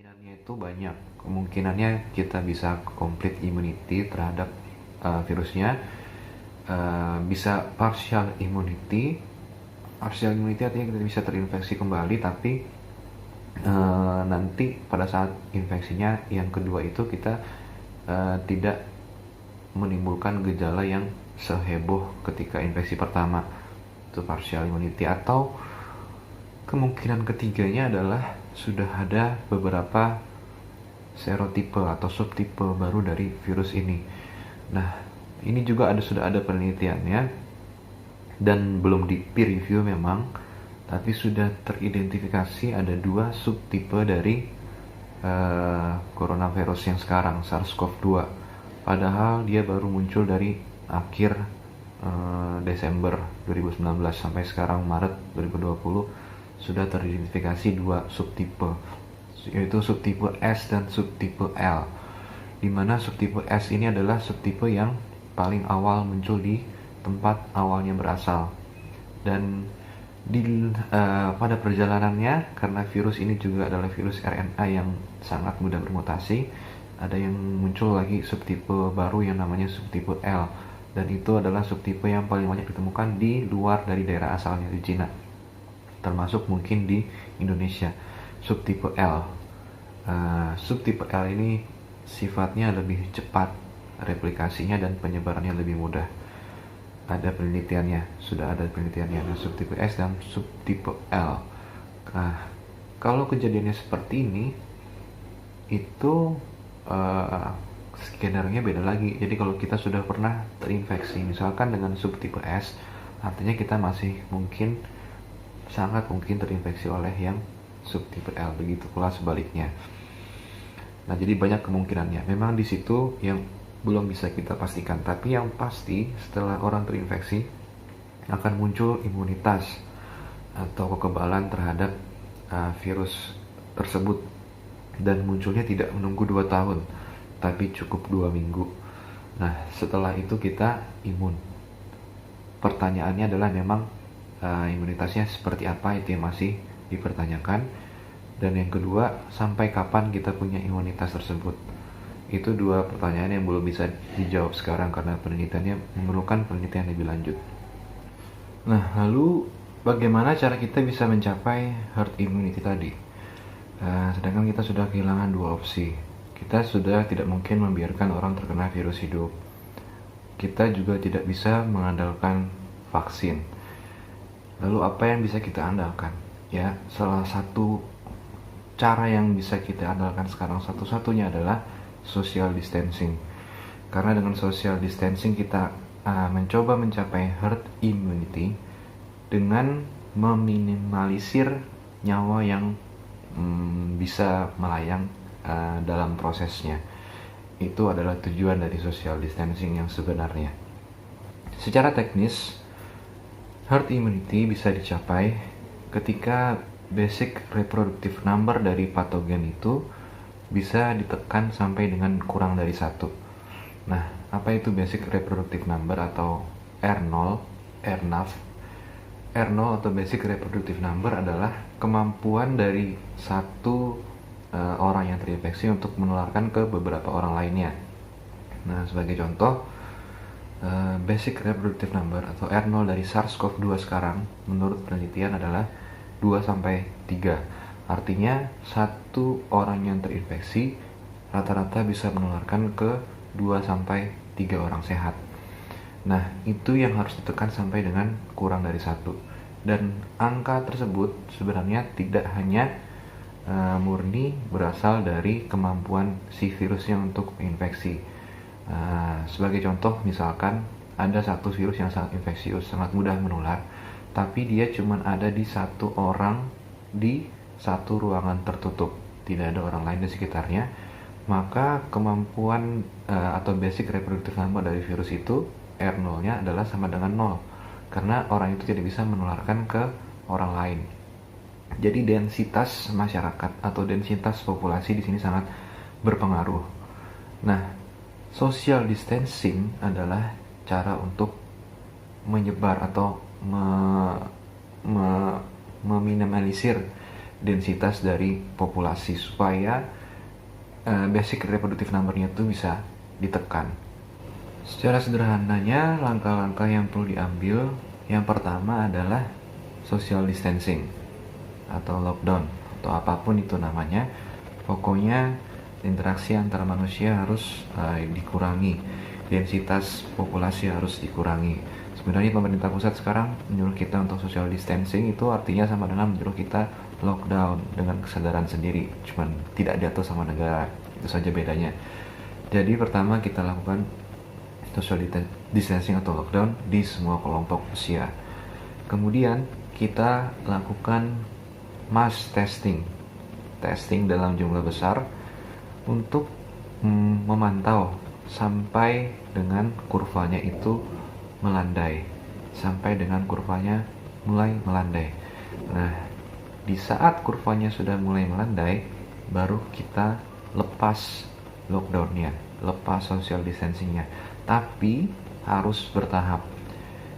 Kemungkinannya itu banyak. Kemungkinannya kita bisa complete immunity terhadap virusnya. Bisa partial immunity. Partial immunity artinya kita bisa terinfeksi kembali, tapi nanti pada saat infeksinya yang kedua itu kita tidak menimbulkan gejala yang seheboh ketika infeksi pertama. Itu partial immunity. Atau kemungkinan ketiganya adalah sudah ada beberapa serotipe atau subtipe baru dari virus ini. Nah, ini juga sudah ada penelitiannya dan belum di peer review memang, tapi sudah teridentifikasi ada 2 subtipe dari coronavirus yang sekarang, SARS-CoV-2. Padahal dia baru muncul dari akhir Desember 2019 sampai sekarang Maret 2020 sudah teridentifikasi 2 subtipe, yaitu subtipe S dan subtipe L, di mana subtipe S ini adalah subtipe yang paling awal muncul di tempat awalnya berasal. Dan pada perjalanannya, karena virus ini juga adalah virus RNA yang sangat mudah bermutasi, ada yang muncul lagi subtipe baru yang namanya subtipe L, dan itu adalah subtipe yang paling banyak ditemukan di luar dari daerah asalnya, di Cina, termasuk mungkin di Indonesia. Subtipe L ini sifatnya lebih cepat replikasinya dan penyebarannya lebih mudah. Sudah ada penelitiannya. Nah, subtipe S dan subtipe L. Nah, kalau kejadiannya seperti ini, itu skenario-nya beda lagi. Jadi kalau kita sudah pernah terinfeksi misalkan dengan subtipe S, artinya kita masih sangat mungkin terinfeksi oleh yang subtipe L, begitu pula sebaliknya. Nah, jadi banyak kemungkinannya. Memang di situ yang belum bisa kita pastikan, tapi yang pasti setelah orang terinfeksi akan muncul imunitas atau kekebalan terhadap virus tersebut, dan munculnya tidak menunggu 2 tahun, tapi cukup 2 minggu. Nah, setelah itu kita imun. Pertanyaannya adalah memang imunitasnya seperti apa, itu yang masih dipertanyakan. Dan yang kedua, sampai kapan kita punya imunitas tersebut, itu 2 pertanyaan yang belum bisa dijawab sekarang karena penelitiannya memerlukan penelitian lebih lanjut. Nah, lalu bagaimana cara kita bisa mencapai herd immunity tadi? Sedangkan kita sudah kehilangan 2 opsi. Kita sudah tidak mungkin membiarkan orang terkena virus hidup. Kita juga tidak bisa mengandalkan vaksin. Lalu apa yang bisa kita andalkan? Ya, salah satu cara yang bisa kita andalkan sekarang satu-satunya adalah social distancing. Karena dengan social distancing kita mencoba mencapai herd immunity dengan meminimalisir nyawa yang bisa melayang dalam prosesnya. Itu adalah tujuan dari social distancing yang sebenarnya. Secara teknis, herd immunity bisa dicapai ketika basic reproductive number dari patogen itu bisa ditekan sampai dengan kurang dari 1. Nah, apa itu basic reproductive number atau R0, RNAV? R0 atau basic reproductive number adalah kemampuan dari satu orang yang terinfeksi untuk menularkan ke beberapa orang lainnya. Nah, sebagai contoh, basic reproductive number atau R0 dari SARS-CoV-2 sekarang menurut penelitian adalah 2-3. Artinya satu orang yang terinfeksi rata-rata bisa menularkan ke 2-3 orang sehat. Nah, itu yang harus ditekan sampai dengan kurang dari 1. Dan angka tersebut sebenarnya tidak hanya murni berasal dari kemampuan si virusnya untuk infeksi. Sebagai contoh, misalkan ada satu virus yang sangat infeksius, sangat mudah menular, tapi dia cuma ada di 1 orang di 1 ruangan tertutup, tidak ada orang lain di sekitarnya, maka kemampuan atau basic reproductive number dari virus itu R0-nya adalah sama dengan 0, karena orang itu tidak bisa menularkan ke orang lain. Jadi densitas masyarakat atau densitas populasi di sini sangat berpengaruh. Nah, social distancing adalah cara untuk menyebar atau meminimalisir densitas dari populasi supaya basic reproductive number-nya itu bisa ditekan. Secara sederhananya, langkah-langkah yang perlu diambil, yang pertama adalah social distancing atau lockdown atau apapun itu namanya. Pokoknya interaksi antara manusia harus dikurangi, densitas populasi harus dikurangi. Sebenarnya pemerintah pusat sekarang menyuruh kita untuk social distancing, itu artinya sama dengan menyuruh kita lockdown dengan kesadaran sendiri, cuman tidak diatur sama negara, itu saja bedanya. Jadi pertama kita lakukan social distancing atau lockdown di semua kelompok usia. Kemudian kita lakukan mass testing dalam jumlah besar untuk memantau sampai dengan kurvanya itu melandai, sampai dengan kurvanya mulai melandai. Nah, di saat kurvanya sudah mulai melandai, baru kita lepas lockdownnya, lepas social distancingnya, tapi harus bertahap.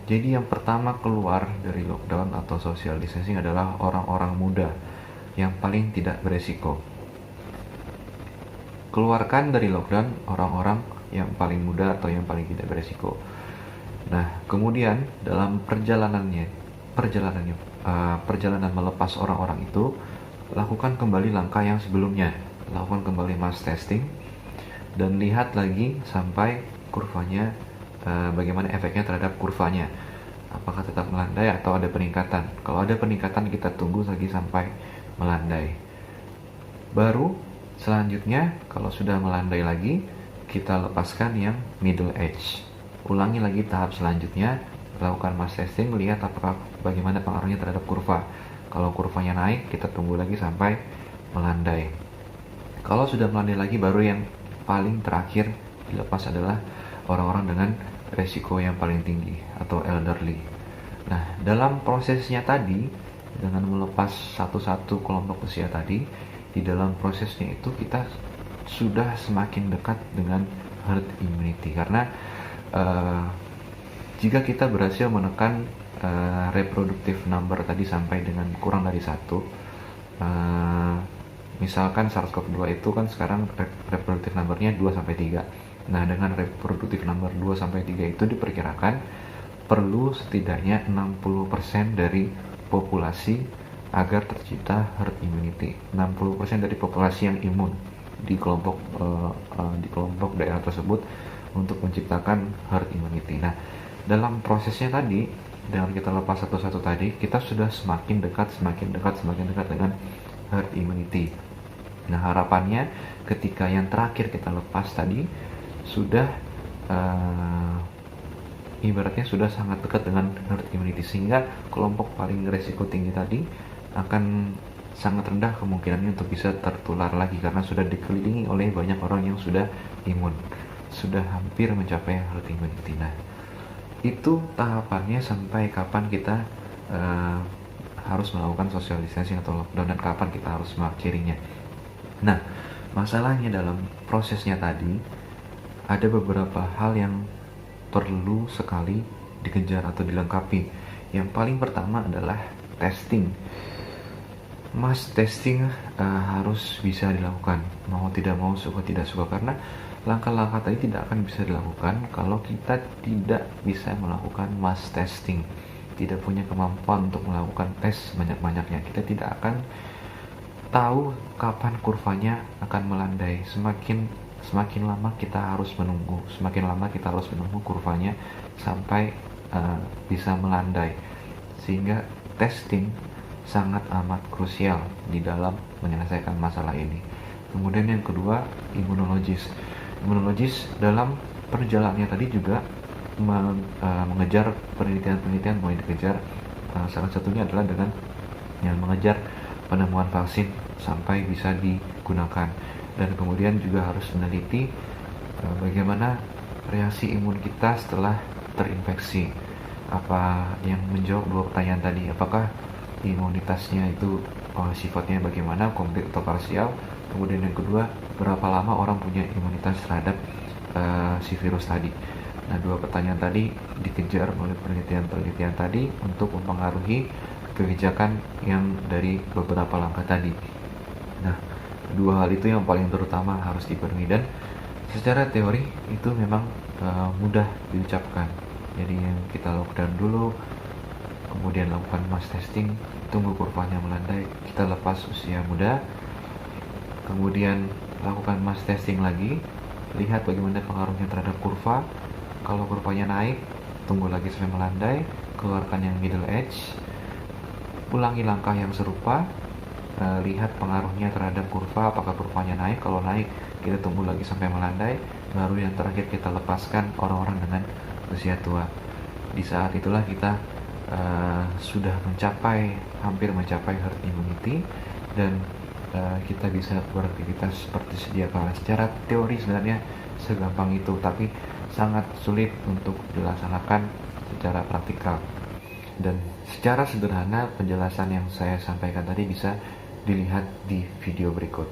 Jadi yang pertama keluar dari lockdown atau social distancing adalah orang-orang muda yang paling tidak beresiko. Keluarkan dari lockdown orang-orang yang paling muda atau yang paling tidak beresiko. Nah, kemudian dalam perjalanan melepas orang-orang itu, lakukan kembali langkah yang sebelumnya, lakukan kembali mass testing dan lihat lagi sampai kurvanya, bagaimana efeknya terhadap kurvanya, apakah tetap melandai atau ada peningkatan. Kalau ada peningkatan, kita tunggu lagi sampai melandai. Baru selanjutnya kalau sudah melandai lagi, kita lepaskan yang middle age. Ulangi lagi tahap selanjutnya, lakukan mass testing, lihat apakah bagaimana pengaruhnya terhadap kurva. Kalau kurvanya naik, kita tunggu lagi sampai melandai. Kalau sudah melandai lagi, baru yang paling terakhir dilepas adalah orang-orang dengan resiko yang paling tinggi atau elderly. Nah, dalam prosesnya tadi, dengan melepas satu-satu kelompok usia tadi, di dalam prosesnya itu kita sudah semakin dekat dengan herd immunity, karena jika kita berhasil menekan reproductive number tadi sampai dengan kurang dari 1, misalkan SARS-CoV-2 itu kan sekarang reproductive numbernya 2-3. Nah, dengan reproductive number 2-3 itu diperkirakan perlu setidaknya 60% dari populasi agar tercipta herd immunity. 60% dari populasi yang imun di kelompok daerah tersebut untuk menciptakan herd immunity. Nah, dalam prosesnya tadi, dengan kita lepas satu-satu tadi, kita sudah semakin dekat dengan herd immunity. Nah, harapannya ketika yang terakhir kita lepas tadi sudah ibaratnya sudah sangat dekat dengan herd immunity, sehingga kelompok paling risiko tinggi tadi akan sangat rendah kemungkinannya untuk bisa tertular lagi, karena sudah dikelilingi oleh banyak orang yang sudah imun, sudah hampir mencapai herd immunity. Nah, itu tahapannya sampai kapan kita harus melakukan social distancing atau lockdown dan kapan kita harus mengakhirinya. Nah, masalahnya dalam prosesnya tadi ada beberapa hal yang perlu sekali dikejar atau dilengkapi. Yang paling pertama adalah testing. Mass testing harus bisa dilakukan, mau tidak mau, suka tidak suka, karena langkah-langkah tadi tidak akan bisa dilakukan kalau kita tidak bisa melakukan mass testing, tidak punya kemampuan untuk melakukan tes banyak-banyaknya. Kita tidak akan tahu kapan kurvanya akan melandai. Semakin lama kita harus menunggu, kurvanya sampai bisa melandai, sehingga testing sangat amat krusial di dalam menyelesaikan masalah ini. Kemudian yang kedua, imunologis dalam perjalanannya tadi juga mengejar penelitian mulai dikejar. Salah satunya adalah dengan yang mengejar penemuan vaksin sampai bisa digunakan, dan kemudian juga harus meneliti bagaimana reaksi imun kita setelah terinfeksi. Apa yang menjawab dua pertanyaan tadi, apakah imunitasnya itu sifatnya bagaimana, komplit atau parsial. Kemudian yang kedua, berapa lama orang punya imunitas terhadap si virus tadi. Nah, dua pertanyaan tadi dikejar oleh penelitian tadi untuk mempengaruhi kebijakan yang dari beberapa langkah tadi. Nah, dua hal itu yang paling terutama harus dipenuhi, dan secara teori itu memang mudah diucapkan. Jadi yang kita lockdown dulu, kemudian lakukan mass testing, tunggu kurvanya melandai, kita lepas usia muda, kemudian lakukan mass testing lagi, lihat bagaimana pengaruhnya terhadap kurva. Kalau kurvanya naik, tunggu lagi sampai melandai, keluarkan yang middle edge, ulangi langkah yang serupa, lihat pengaruhnya terhadap kurva, apakah kurvanya naik. Kalau naik, kita tunggu lagi sampai melandai, baru yang terakhir kita lepaskan orang-orang dengan usia tua. Di saat itulah kita sudah hampir mencapai herd immunity, dan kita bisa beraktivitas seperti sedia kala. Secara teori sebenarnya segampang itu, tapi sangat sulit untuk dilaksanakan secara praktikal. Dan secara sederhana penjelasan yang saya sampaikan tadi bisa dilihat di video berikut.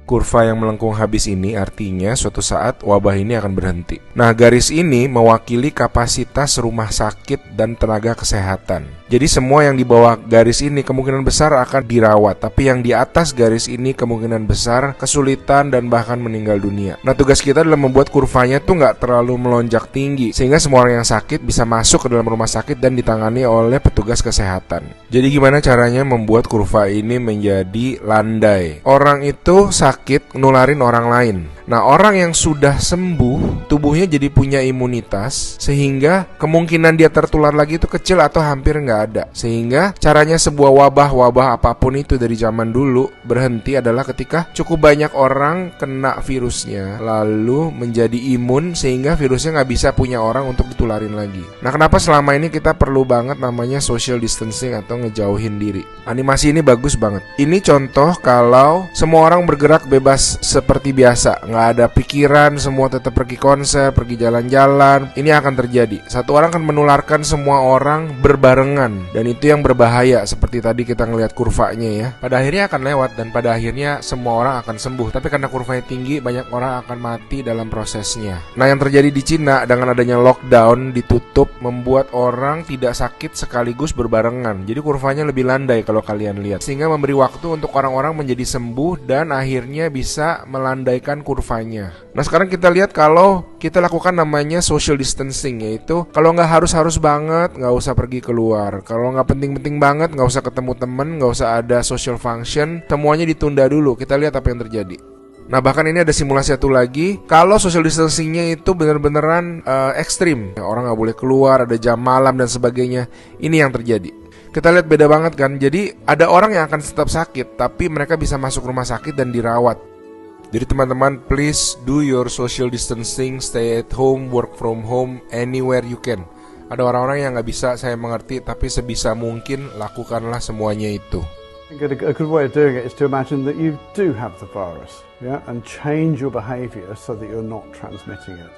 Kurva yang melengkung habis ini artinya suatu saat wabah ini akan berhenti. Nah, garis ini mewakili kapasitas rumah sakit dan tenaga kesehatan. Jadi semua yang di bawah garis ini kemungkinan besar akan dirawat, tapi yang di atas garis ini kemungkinan besar kesulitan dan bahkan meninggal dunia. Nah, tugas kita adalah membuat kurvanya tuh nggak terlalu melonjak tinggi, sehingga semua orang yang sakit bisa masuk ke dalam rumah sakit dan ditangani oleh petugas kesehatan. Jadi gimana caranya membuat kurva ini menjadi landai? Orang itu sakit nularin orang lain. Nah, orang yang sudah sembuh, tubuhnya jadi punya imunitas, sehingga kemungkinan dia tertular lagi itu kecil atau hampir nggak ada. Sehingga caranya sebuah wabah apapun itu dari zaman dulu berhenti adalah ketika cukup banyak orang kena virusnya, lalu menjadi imun sehingga virusnya nggak bisa punya orang untuk ditularin lagi. Nah, kenapa selama ini kita perlu banget namanya social distancing atau ngejauhin diri? Animasi ini bagus banget. Ini contoh kalau semua orang bergerak bebas seperti biasa, nggak ada pikiran, semua tetap pergi konser, pergi jalan-jalan. Ini akan terjadi. Satu orang akan menularkan semua orang berbarengan, dan itu yang berbahaya. Seperti tadi kita ngelihat kurvanya ya. Pada akhirnya akan lewat dan pada akhirnya semua orang akan sembuh. Tapi karena kurvanya tinggi, banyak orang akan mati dalam prosesnya. Nah, yang terjadi di Cina dengan adanya lockdown ditutup membuat orang tidak sakit sekaligus berbarengan. Jadi kurvanya lebih landai kalau kalian lihat, sehingga memberi waktu untuk orang-orang menjadi sembuh dan akhirnya bisa melandaikan kurvanya. Nah, sekarang kita lihat kalau kita lakukan namanya social distancing, yaitu kalau nggak harus banget nggak usah pergi keluar, kalau nggak penting-penting banget nggak usah ketemu temen, nggak usah ada social function, semuanya ditunda dulu. Kita lihat apa yang terjadi. Nah, bahkan ini ada simulasi satu lagi. Kalau social distancingnya itu bener-beneran ekstrim, orang nggak boleh keluar, ada jam malam dan sebagainya, ini yang terjadi. Kita lihat beda banget kan. Jadi ada orang yang akan tetap sakit, tapi mereka bisa masuk rumah sakit dan dirawat. Jadi teman-teman, please do your social distancing, stay at home, work from home, anywhere you can. Ada orang-orang yang nggak bisa, saya mengerti, tapi sebisa mungkin lakukanlah semuanya itu. A good way of doing it is to imagine that you do have the virus, yeah, and change your behavior so that you're not transmitting it.